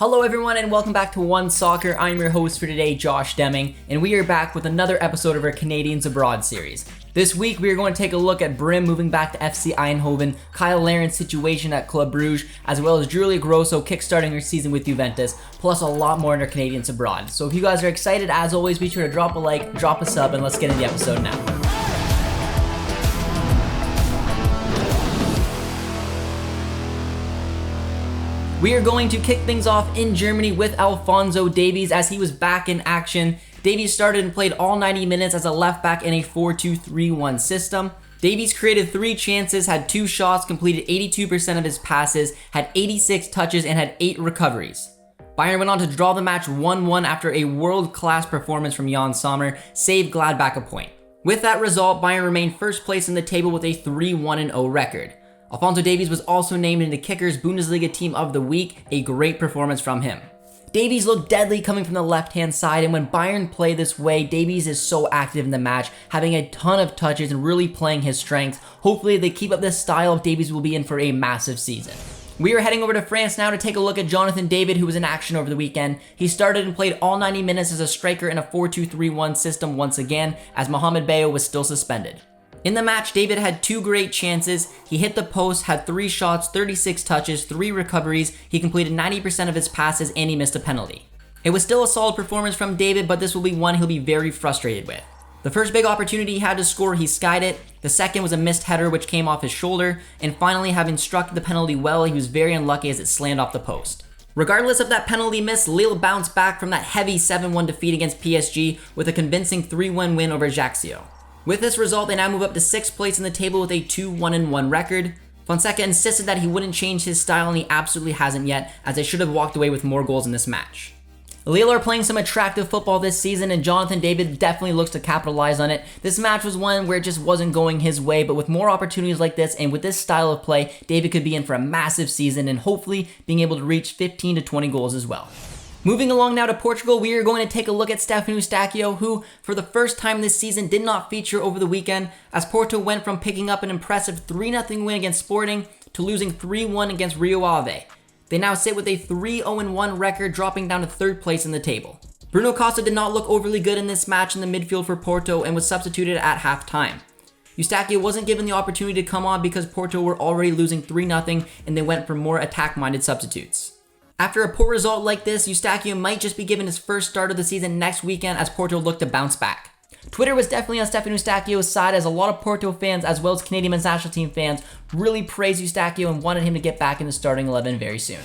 Hello everyone and welcome back to One Soccer. I'm your host for today, Josh Deming, and we are back with another episode of our Canadians Abroad series. This week we are going to take a look at Brym moving back to FC Eindhoven, Kyle Larin's situation at Club Brugge, as well as Julia Grosso kickstarting her season with Juventus, plus a lot more in our Canadians Abroad. So if you guys are excited, as always, be sure to drop a like, drop a sub, and let's get into the episode now. We are going to kick things off in Germany with Alphonso Davies as he was back in action. Davies started and played all 90 minutes as a left back in a 4-2-3-1 system. Davies created 3 chances, had 2 shots, completed 82% of his passes, had 86 touches, and had 8 recoveries. Bayern went on to draw the match 1-1 after a world-class performance from Jan Sommer saved Gladbach a point. With that result, Bayern remained first place in the table with a 3-1-0 record. Alphonso Davies was also named into Kicker's Bundesliga Team of the Week, a great performance from him. Davies looked deadly coming from the left-hand side, and when Bayern play this way, Davies is so active in the match, having a ton of touches and really playing his strengths. Hopefully, if they keep up this style, Davies will be in for a massive season. We are heading over to France now to take a look at Jonathan David, who was in action over the weekend. He started and played all 90 minutes as a striker in a 4-2-3-1 system once again, as Mohamed Bayo was still suspended. In the match, David had 2 great chances. He hit the post, had 3 shots, 36 touches, 3 recoveries. He completed 90% of his passes, and he missed a penalty. It was still a solid performance from David, but this will be one he'll be very frustrated with. The first big opportunity he had to score, he skied it. The second was a missed header which came off his shoulder. And finally, having struck the penalty well, he was very unlucky as it slammed off the post. Regardless of that penalty miss, Lille bounced back from that heavy 7-1 defeat against PSG with a convincing 3-1 win over Ajaccio. With this result, they now move up to 6th place in the table with a 2-1-1 record. Fonseca insisted that he wouldn't change his style, and he absolutely hasn't yet, as they should have walked away with more goals in this match. Lille are playing some attractive football this season, and Jonathan David definitely looks to capitalize on it. This match was one where it just wasn't going his way, but with more opportunities like this and with this style of play, David could be in for a massive season and hopefully being able to reach 15 to 20 goals as well. Moving along now to Portugal, we are going to take a look at Eustaquio, who, for the first time this season, did not feature over the weekend, as Porto went from picking up an impressive 3-0 win against Sporting to losing 3-1 against Rio Ave. They now sit with a 3-0-1 record, dropping down to 3rd place in the table. Bruno Costa did not look overly good in this match in the midfield for Porto and was substituted at halftime. Eustaquio wasn't given the opportunity to come on because Porto were already losing 3-0 and they went for more attack-minded substitutes. After a poor result like this, Eustaquio might just be given his first start of the season next weekend as Porto look to bounce back. Twitter was definitely on Eustaquio's side, as a lot of Porto fans as well as Canadian men's national team fans really praised Eustaquio and wanted him to get back in the starting 11 very soon.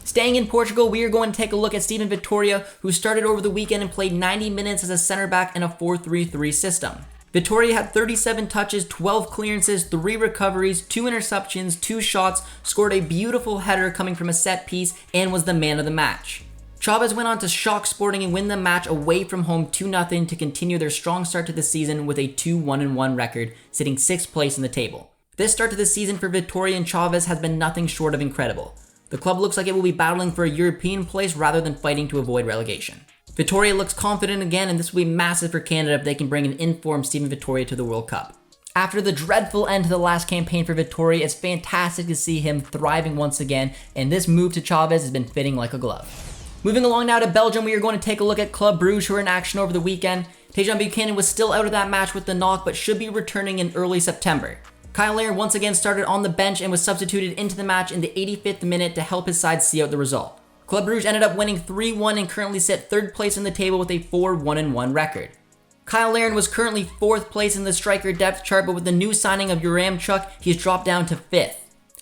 Staying in Portugal, we are going to take a look at Steven Vitoria, who started over the weekend and played 90 minutes as a center back in a 4-3-3 system. Vitoria had 37 touches, 12 clearances, 3 recoveries, 2 interceptions, 2 shots, scored a beautiful header coming from a set piece, and was the man of the match. Chavez went on to shock Sporting and win the match away from home 2-0 to continue their strong start to the season with a 2-1-1 record, sitting 6th place in the table. This start to the season for Vitoria and Chavez has been nothing short of incredible. The club looks like it will be battling for a European place rather than fighting to avoid relegation. Vitoria looks confident again, and this will be massive for Canada if they can bring an informed Steven Vitoria to the World Cup. After the dreadful end to the last campaign for Vitoria, it's fantastic to see him thriving once again, and this move to Chavez has been fitting like a glove. Moving along now to Belgium, we are going to take a look at Club Brugge, who are in action over the weekend. Borjan Buchanan was still out of that match with the knock, but should be returning in early September. Kyle Larin once again started on the bench and was substituted into the match in the 85th minute to help his side see out the result. Club Brugge ended up winning 3-1 and currently sit 3rd place in the table with a 4-1-1 record. Kyle Larin was currently 4th place in the striker depth chart, but with the new signing of Yaramchuk, he's dropped down to 5th.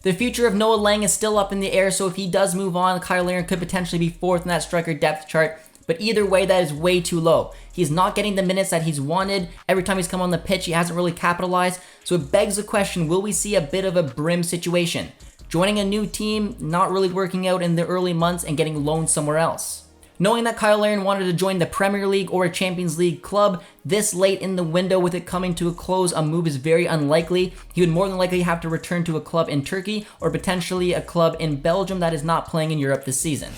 The future of Noah Lang is still up in the air, so if he does move on, Kyle Larin could potentially be 4th in that striker depth chart, but either way, that is way too low. He's not getting the minutes that he's wanted. Every time he's come on the pitch, he hasn't really capitalized, so it begs the question, will we see a bit of a Brym situation? Joining a new team, not really working out in the early months, and getting loaned somewhere else. Knowing that Kyle Larin wanted to join the Premier League or a Champions League club, this late in the window with it coming to a close, a move is very unlikely. He would more than likely have to return to a club in Turkey or potentially a club in Belgium that is not playing in Europe this season.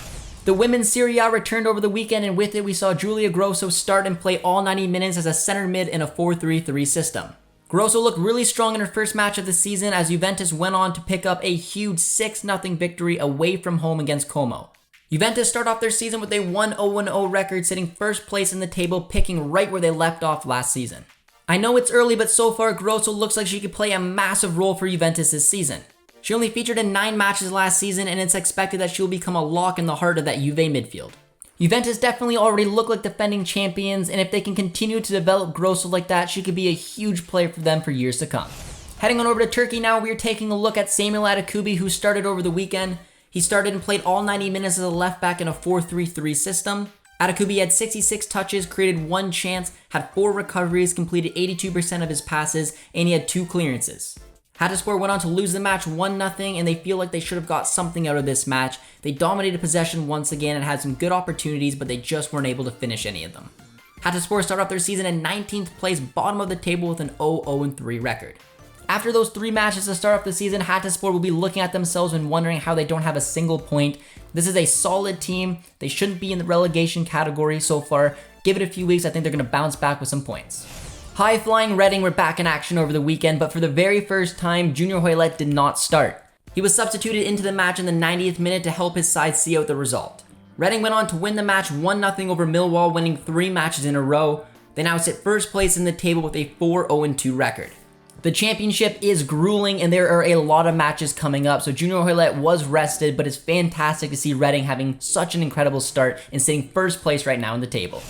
The women's Serie A returned over the weekend, and with it we saw Julia Grosso start and play all 90 minutes as a center mid in a 4-3-3 system. Grosso looked really strong in her first match of the season as Juventus went on to pick up a huge 6-0 victory away from home against Como. Juventus start off their season with a 1-0-0 record, sitting first place in the table, picking right where they left off last season. I know it's early, but so far Grosso looks like she could play a massive role for Juventus this season. She only featured in 9 matches last season, and it's expected that she'll become a lock in the heart of that Juve midfield. Juventus definitely already look like defending champions, and if they can continue to develop Grosso like that, she could be a huge player for them for years to come. Heading on over to Turkey now, we're taking a look at Samuel Adekugbe, who started over the weekend. He started and played all 90 minutes as a left back in a 4-3-3 system. Adekugbe had 66 touches, created 1 chance, had 4 recoveries, completed 82% of his passes, and he had 2 clearances. Hatayspor went on to lose the match 1-0, and they feel like they should have got something out of this match. They dominated possession once again and had some good opportunities, but they just weren't able to finish any of them. Hatayspor started off their season in 19th place, bottom of the table with an 0-0-3 record. After those 3 matches to start off the season, Hatayspor will be looking at themselves and wondering how they don't have a single point. This is a solid team. They shouldn't be in the relegation category so far. Give it a few weeks, I think they're going to bounce back with some points. High-flying Reading were back in action over the weekend, but for the very first time, Junior Hoilett did not start. He was substituted into the match in the 90th minute to help his side see out the result. Reading went on to win the match 1-0 over Millwall, winning 3 matches in a row. They now sit first place in the table with a 4-0-2 record. The championship is grueling and there are a lot of matches coming up, so Junior Hoilett was rested, but it's fantastic to see Reading having such an incredible start and sitting first place right now in the table.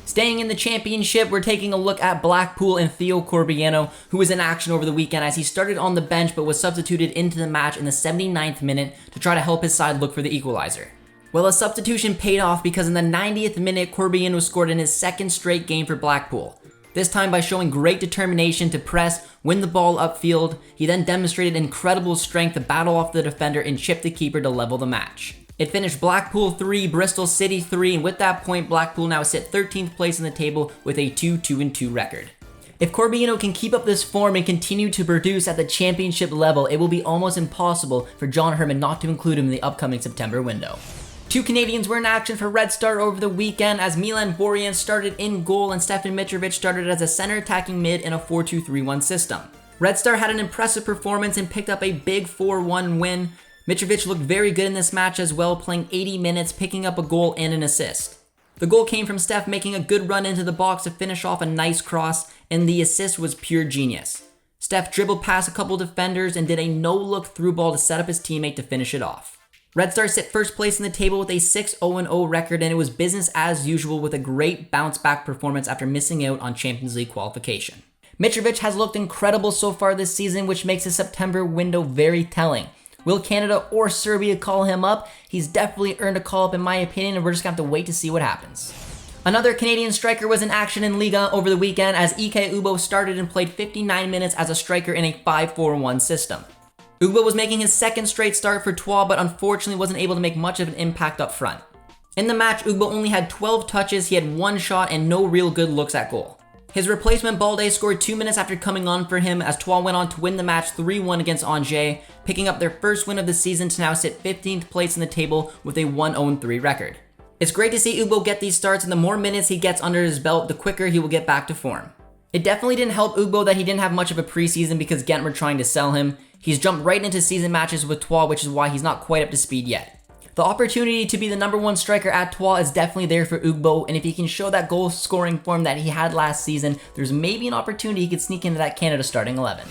Staying in the championship, we're taking a look at Blackpool and Theo Corbeanu, who was in action over the weekend as he started on the bench but was substituted into the match in the 79th minute to try to help his side look for the equalizer. Well, a substitution paid off because in the 90th minute, Corbeanu scored in his 2nd straight game for Blackpool. This time by showing great determination to press, win the ball upfield. He then demonstrated incredible strength to battle off the defender and chip the keeper to level the match. It finished Blackpool 3, Bristol City 3, and with that point, Blackpool now sit 13th place in the table with a 2-2-2 record. If Corbeanu can keep up this form and continue to produce at the championship level, it will be almost impossible for John Herman not to include him in the upcoming September window. 2 Canadians were in action for Red Star over the weekend as Milan Borjan started in goal and Stefan Mitrovic started as a center attacking mid in a 4-2-3-1 system. Red Star had an impressive performance and picked up a big 4-1 win. Mitrovic looked very good in this match as well, playing 80 minutes, picking up a goal and an assist. The goal came from Steph making a good run into the box to finish off a nice cross, and the assist was pure genius. Steph dribbled past a couple defenders and did a no-look through ball to set up his teammate to finish it off. Red Star sit first place in the table with a 6-0-0 record, and it was business as usual with a great bounce-back performance after missing out on Champions League qualification. Mitrovic has looked incredible so far this season, which makes the September window very telling. Will Canada or Serbia call him up? He's definitely earned a call up in my opinion, and we're just going to have to wait to see what happens. Another Canadian striker was in action in Liga over the weekend as Ike Ugbo started and played 59 minutes as a striker in a 5-4-1 system. Ugbo was making his 2nd straight start for Troyes, but unfortunately wasn't able to make much of an impact up front. In the match, Ugbo only had 12 touches, he had 1 shot, and no real good looks at goal. His replacement Balde scored 2 minutes after coming on for him as Troyes went on to win the match 3-1 against Angers, picking up their first win of the season to now sit 15th place in the table with a 1-0-3 record. It's great to see Ugbo get these starts, and the more minutes he gets under his belt, the quicker he will get back to form. It definitely didn't help Ugbo that he didn't have much of a preseason because Ghent were trying to sell him. He's jumped right into season matches with Troyes, which is why he's not quite up to speed yet. The opportunity to be the number 1 striker at Troyes is definitely there for Ugbo, and if he can show that goal scoring form that he had last season, there's maybe an opportunity he could sneak into that Canada starting 11.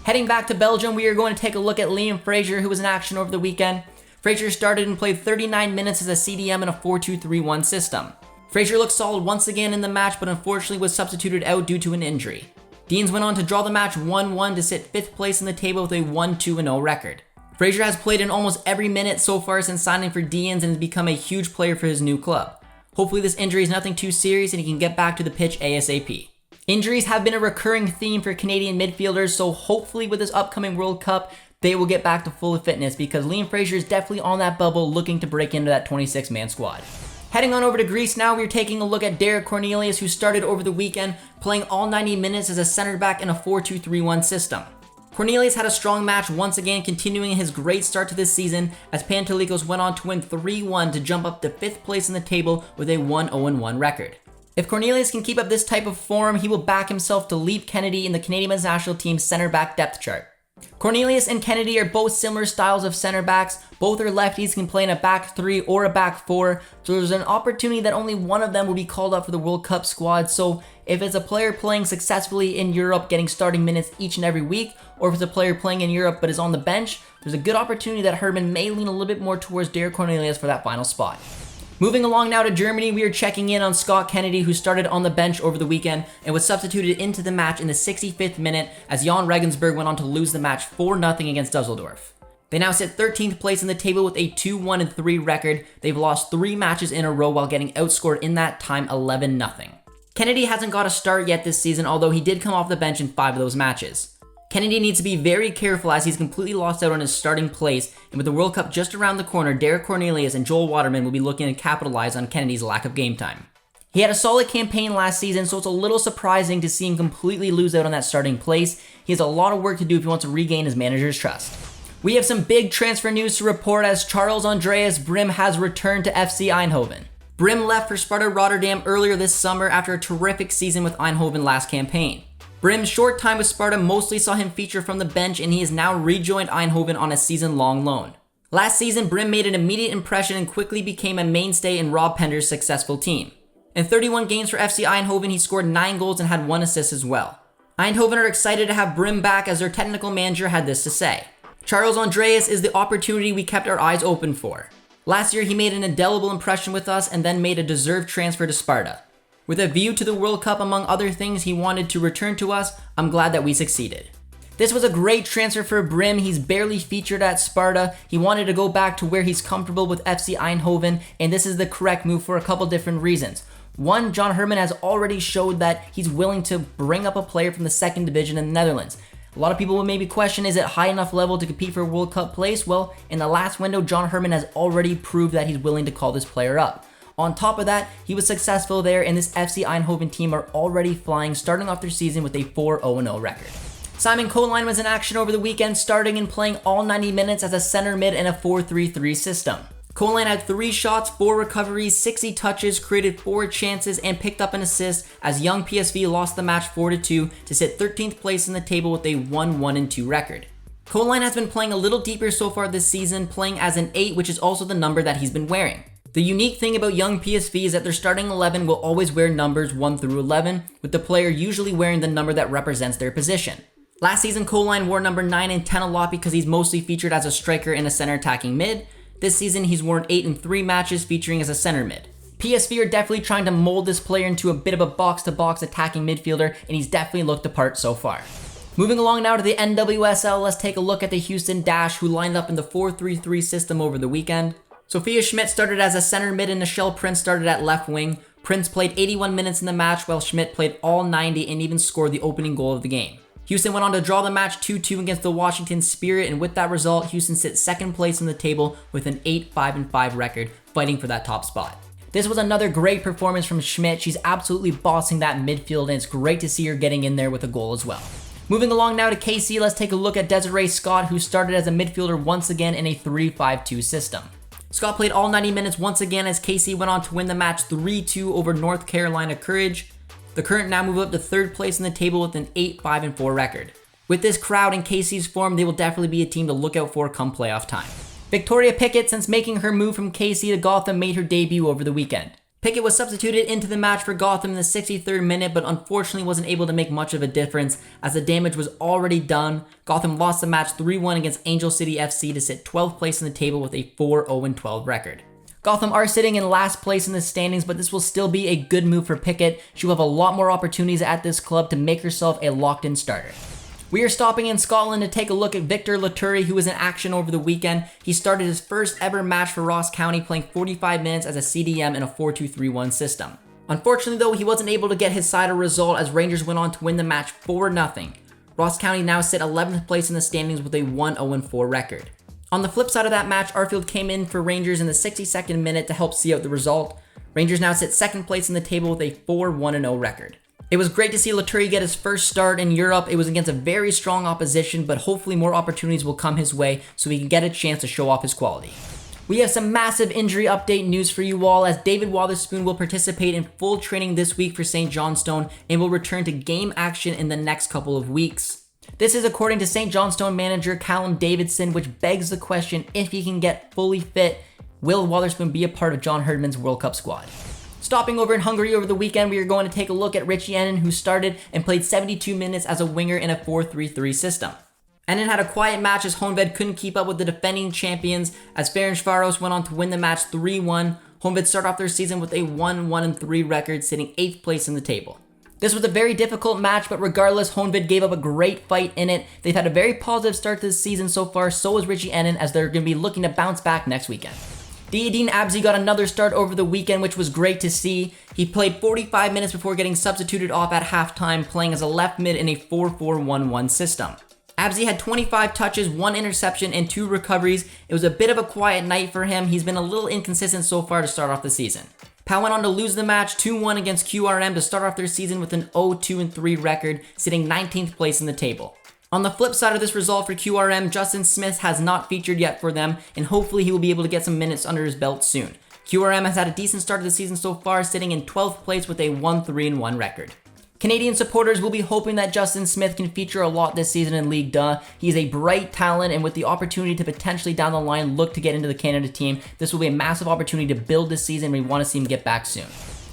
Heading back to Belgium, we are going to take a look at Liam Fraser, who was in action over the weekend. Fraser started and played 39 minutes as a CDM in a 4-2-3-1 system. Fraser looked solid once again in the match, but unfortunately was substituted out due to an injury. Deans went on to draw the match 1-1 to sit 5th place in the table with a 1-2-0 record. Fraser has played in almost every minute so far since signing for Deans and has become a huge player for his new club. Hopefully this injury is nothing too serious and he can get back to the pitch ASAP. Injuries have been a recurring theme for Canadian midfielders, so hopefully with this upcoming World Cup, they will get back to full fitness because Liam Fraser is definitely on that bubble looking to break into that 26-man squad. Heading on over to Greece now, we're taking a look at Derek Cornelius, who started over the weekend, playing all 90 minutes as a center back in a 4-2-3-1 system. Cornelius had a strong match once again, continuing his great start to this season as Pantelikos went on to win 3-1 to jump up to 5th place in the table with a 1-0-1 record. If Cornelius can keep up this type of form, he will back himself to leap Kennedy in the Canadian men's national team's center back depth chart. Cornelius and Kennedy are both similar styles of center backs. Both are lefties, can play in a back three or a back four. So there's an opportunity that only one of them will be called up for the World Cup squad. So if it's a player playing successfully in Europe, getting starting minutes each and every week, or if it's a player playing in Europe but is on the bench, there's a good opportunity that Herman may lean a little bit more towards Derek Cornelius for that final spot. Moving along now to Germany, we are checking in on Scott Kennedy, who started on the bench over the weekend and was substituted into the match in the 65th minute as Jan Regensburg went on to lose the match 4-0 against Dusseldorf. They now sit 13th place in the table with a 2-1-3 record. They've lost 3 matches in a row while getting outscored in that time 11-0. Kennedy hasn't got a start yet this season, although he did come off the bench in 5 of those matches. Kennedy needs to be very careful as he's completely lost out on his starting place, and with the World Cup just around the corner, Derek Cornelius and Joel Waterman will be looking to capitalize on Kennedy's lack of game time. He had a solid campaign last season, so it's a little surprising to see him completely lose out on that starting place. He has a lot of work to do if he wants to regain his manager's trust. We have some big transfer news to report as Charles Andreas Brym has returned to FC Eindhoven. Brym left for Sparta Rotterdam earlier this summer after a terrific season with Eindhoven last campaign. Brym's short time with Sparta mostly saw him feature from the bench, and he has now rejoined Eindhoven on a season-long loan. Last season, Brym made an immediate impression and quickly became a mainstay in Rob Pender's successful team. In 31 games for FC Eindhoven, he scored 9 goals and had 1 assist as well. Eindhoven are excited to have Brym back, as their technical manager had this to say. Charles Andreas is the opportunity we kept our eyes open for. Last year, he made an indelible impression with us and then made a deserved transfer to Sparta. With a view to the World Cup, among other things, he wanted to return to us. I'm glad that we succeeded. This was a great transfer for Brym. He's barely featured at Sparta. He wanted to go back to where he's comfortable with FC Eindhoven, and this is the correct move for a couple different reasons. One, John Herman has already showed that he's willing to bring up a player from the second division in the Netherlands. A lot of people will maybe question, is it high enough level to compete for a World Cup place? Well, in the last window, John Herman has already proved that he's willing to call this player up. On top of that, he was successful there, and this FC Eindhoven team are already flying, starting off their season with a 4-0-0 record. Simon Colyn was in action over the weekend, starting and playing all 90 minutes as a center mid in a 4-3-3 system. Colyn had 3 shots, 4 recoveries, 60 touches, created 4 chances, and picked up an assist as young PSV lost the match 4-2 to sit 13th place in the table with a 1-1-2 record. Colyn has been playing a little deeper so far this season, playing as an 8, which is also the number that he's been wearing. The unique thing about young PSV is that their starting 11 will always wear numbers 1 through 11, with the player usually wearing the number that represents their position. Last season, Colyn wore number 9 and 10 a lot because he's mostly featured as a striker and a center attacking mid. This season, he's worn 8 in 3 matches featuring as a center mid. PSV are definitely trying to mold this player into a bit of a box-to-box attacking midfielder, and he's definitely looked the part so far. Moving along now to the NWSL, let's take a look at the Houston Dash, who lined up in the 4-3-3 system over the weekend. Sophia Schmidt started as a center mid and Nichelle Prince started at left wing. Prince played 81 minutes in the match while Schmidt played all 90 and even scored the opening goal of the game. Houston went on to draw the match 2-2 against the Washington Spirit, and with that result, Houston sits second place in the table with an 8-5-5 record, fighting for that top spot. This was another great performance from Schmidt. She's absolutely bossing that midfield, and it's great to see her getting in there with a goal as well. Moving along now to KC, let's take a look at Desiree Scott, who started as a midfielder once again in a 3-5-2 system. Scott played all 90 minutes once again as KC went on to win the match 3-2 over North Carolina Courage. The Current now move up to 3rd place in the table with an 8-5-4 record. With this crowd in KC's form, they will definitely be a team to look out for come playoff time. Victoria Pickett, since making her move from KC to Gotham, made her debut over the weekend. Pickett was substituted into the match for Gotham in the 63rd minute, but unfortunately wasn't able to make much of a difference as the damage was already done. Gotham lost the match 3-1 against Angel City FC to sit 12th place in the table with a 4-0-12 record. Gotham are sitting in last place in the standings, but this will still be a good move for Pickett. She will have a lot more opportunities at this club to make herself a locked-in starter. We are stopping in Scotland to take a look at Victor Laturi, who was in action over the weekend. He started his first ever match for Ross County, playing 45 minutes as a CDM in a 4-2-3-1 system. Unfortunately though, he wasn't able to get his side a result as Rangers went on to win the match 4-0. Ross County now sit 11th place in the standings with a 1-0-4 record. On the flip side of that match, Arfield came in for Rangers in the 62nd minute to help see out the result. Rangers now sit 2nd place in the table with a 4-1-0 record. It was great to see Laturi get his first start in Europe. It was against a very strong opposition, but hopefully more opportunities will come his way so he can get a chance to show off his quality. We have some massive injury update news for you all, as David Wotherspoon will participate in full training this week for St. Johnstone and will return to game action in the next couple of weeks. This is according to St. Johnstone manager Callum Davidson, which begs the question, if he can get fully fit, will Wotherspoon be a part of John Herdman's World Cup squad? Stopping over in Hungary over the weekend, we are going to take a look at Richie Ennin, who started and played 72 minutes as a winger in a 4-3-3 system. Ennin had a quiet match as Honved couldn't keep up with the defending champions as Ferencváros went on to win the match 3-1. Honved start off their season with a 1-1-3 record, sitting 8th place in the table. This was a very difficult match, but regardless, Honved gave up a great fight in it. They've had a very positive start to the season so far, so is Richie Ennin, as they're going to be looking to bounce back next weekend. Diyaeddine Abzi got another start over the weekend, which was great to see. He played 45 minutes before getting substituted off at halftime, playing as a left mid in a 4-4-1-1 system. Abzi had 25 touches, 1 interception, and 2 recoveries. It was a bit of a quiet night for him. He's been a little inconsistent so far to start off the season. Pau went on to lose the match 2-1 against QRM to start off their season with an 0-2-3 record, sitting 19th place in the table. On the flip side of this result for QRM, Justin Smith has not featured yet for them, and hopefully he will be able to get some minutes under his belt soon. QRM has had a decent start to the season so far, sitting in 12th place with a 1-3-1 record. Canadian supporters will be hoping that Justin Smith can feature a lot this season in Ligue 2. He is a bright talent, and with the opportunity to potentially down the line look to get into the Canada team, this will be a massive opportunity to build this season. We want to see him get back soon.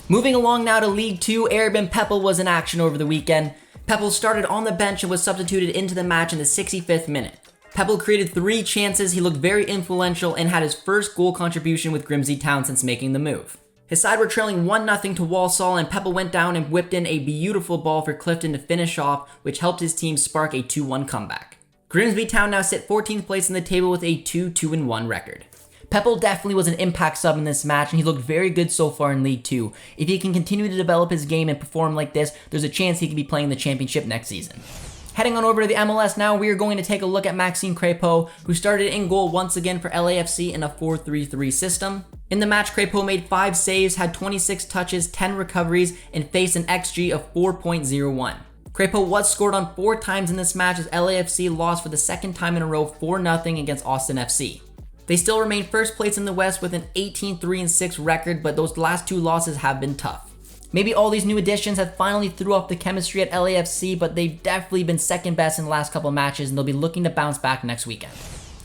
Moving along now to League 2, Arabim Pepple was in action over the weekend. Pepple started on the bench and was substituted into the match in the 65th minute. Pepple created 3 chances, he looked very influential, and had his first goal contribution with Grimsby Town since making the move. His side were trailing 1-0 to Walsall, and Pepple went down and whipped in a beautiful ball for Clifton to finish off, which helped his team spark a 2-1 comeback. Grimsby Town now sit 14th place in the table with a 2-2-1 record. Pepple definitely was an impact sub in this match, and he looked very good so far in League 2. If he can continue to develop his game and perform like this, there's a chance he could be playing the championship next season. Heading on over to the MLS now, we are going to take a look at Maxime Crepeau, who started in goal once again for LAFC in a 4-3-3 system. In the match, Crepeau made 5 saves, had 26 touches, 10 recoveries, and faced an XG of 4.01. Crepeau was scored on 4 times in this match as LAFC lost for the second time in a row 4-0 against Austin FC. They still remain first place in the West with an 18-3-6 record, but those last 2 losses have been tough. Maybe all these new additions have finally threw off the chemistry at LAFC, but they've definitely been second best in the last couple matches, and they'll be looking to bounce back next weekend.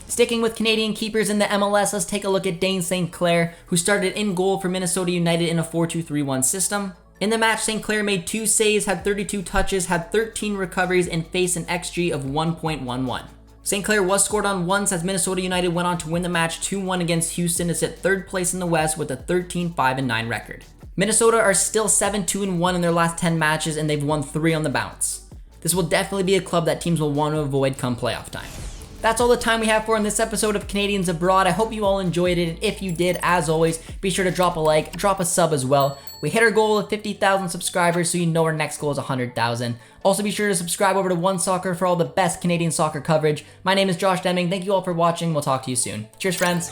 Sticking with Canadian keepers in the MLS, let's take a look at Dayne St, Clair, who started in goal for Minnesota United in a 4-2-3-1 system. In the match, St. Clair made 2 saves, had 32 touches, had 13 recoveries, and faced an XG of 1.11. St. Clair was scored on once as Minnesota United went on to win the match 2-1 against Houston to sit 3rd place in the West with a 13-5-9 record. Minnesota are still 7-2-1 in their last 10 matches, and they've won 3 on the bounce. This will definitely be a club that teams will want to avoid come playoff time. That's all the time we have for in this episode of Canadians Abroad. I hope you all enjoyed it, and if you did, as always, be sure to drop a like, drop a sub as well. We hit our goal of 50,000 subscribers, so you know our next goal is 100,000. Also be sure to subscribe over to One Soccer for all the best Canadian soccer coverage. My name is Josh Deming. Thank you all for watching. We'll talk to you soon. Cheers, friends.